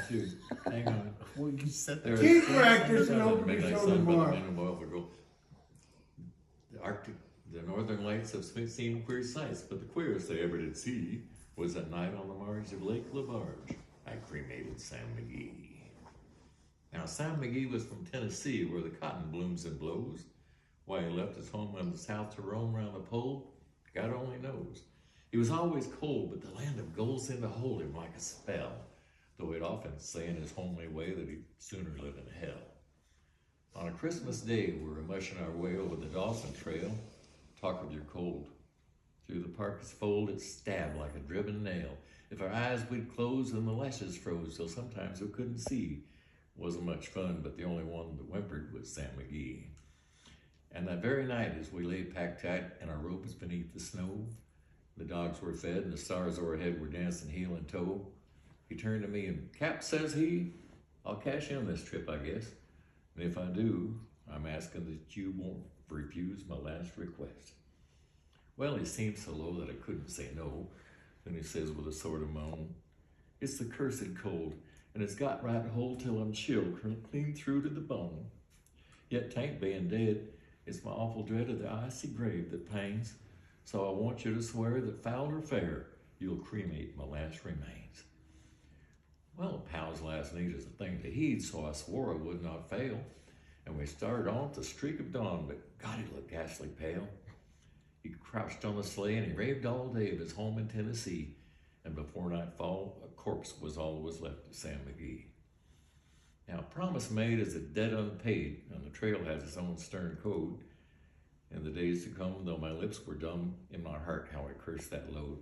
too. Hang on. Well, you said There that. is Keep practicing, open your midnight show sun by the tomorrow. men of oil for gold. The Arctic, the northern lights have seen queer sights, but the queerest I ever did see was that night on the marge of Lake Labarge. I cremated Sam McGee. Now, Sam McGee was from Tennessee, where the cotton blooms and blows. Why he left his home in the south to roam round the pole, God only knows. He was always cold, but the land of gold seemed to hold him like a spell, though he'd often say in his homely way that he'd sooner live in hell. On a Christmas day, we were mushing our way over the Dawson Trail. Talk of your cold. Through the parka's fold, it stabbed like a driven nail. If our eyes we'd close, then the lashes froze, till sometimes we couldn't see. Wasn't much fun, but the only one that whimpered was Sam McGee. And that very night, as we lay packed tight in our robes beneath the snow, the dogs were fed and the stars overhead were dancing heel and toe, he turned to me and, Cap, says he, I'll cash in this trip, I guess. And if I do, I'm asking that you won't refuse my last request. Well, he seemed so low that I couldn't say no. Then he says with a sort of moan, it's the cursed cold, and it's got right hold till I'm chilled clean through to the bone. Yet 'tain't being dead, it's my awful dread of the icy grave that pains. So I want you to swear that foul or fair, you'll cremate my last remains. Well, a pal's last need is a thing to heed, so I swore I would not fail. And we started on at the streak of dawn, but God, he looked ghastly pale. He crouched on the sleigh and he raved all day of his home in Tennessee. And before nightfall, a corpse was all that was left of Sam McGee. Now, a promise made is a debt unpaid, and the trail has its own stern code. In the days to come, though my lips were dumb, in my heart how I cursed that load.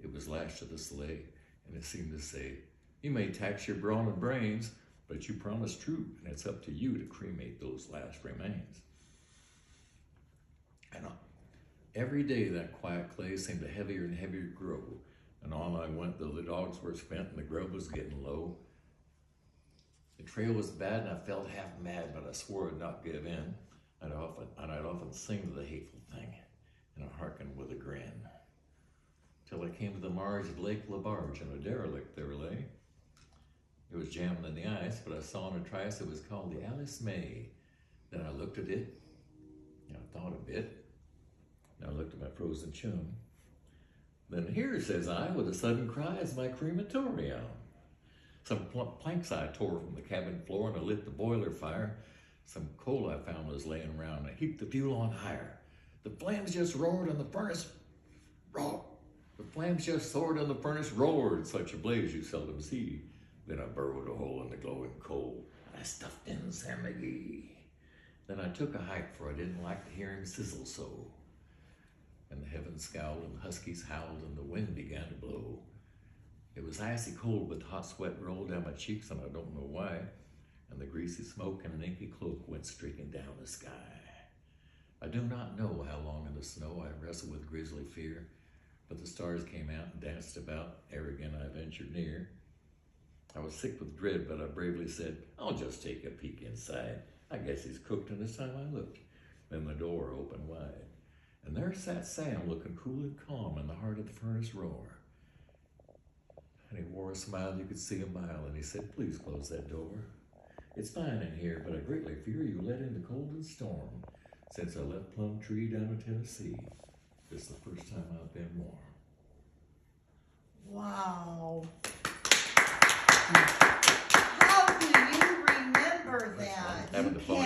It was lashed to the sleigh, and it seemed to say, you may tax your brawn and brains, but you promised true, and it's up to you to cremate those last remains. And every day that quiet clay seemed to heavier and heavier grow, and on I went, though the dogs were spent and the grub was getting low. The trail was bad, and I felt half mad, but I swore I'd not give in. I'd often sing to the hateful thing, and I hearkened with a grin. Till I came to the marge of Lake Labarge, and a derelict there lay. It was jammed in the ice, but I saw in a trice it was called the Alice May. Then I looked at it, and I thought a bit, and I looked at my frozen chum. Then here, says I, with a sudden cry, is my crematorium. Some planks I tore from the cabin floor, and I lit the boiler fire. Some coal I found was laying around, and I heaped the fuel on higher. The flames just roared, and the furnace roared. The flames just soared, and the furnace roared. Such a blaze you seldom see. Then I burrowed a hole in the glowing coal, and I stuffed in Sam McGee. Then I took a hike, for I didn't like to hear him sizzle so. And the heavens scowled, and the huskies howled, and the wind began to blow. It was icy cold, with hot sweat rolled down my cheeks, and I don't know why. And the greasy smoke and an inky cloak went streaking down the sky. I do not know how long in the snow I wrestled with grisly fear, but the stars came out and danced about ere again I ventured near. I was sick with dread, but I bravely said, I'll just take a peek inside. I guess he's cooked, and this time I looked. Then the door opened wide, and there sat Sam looking cool and calm in the heart of the furnace roar. And he wore a smile you could see a mile, and he said, please close that door. It's fine in here, but I greatly fear you let in the cold and storm. Since I left Plum Tree down in Tennessee, this is the first time I've been warm. Wow. How do you remember that? Having You to fall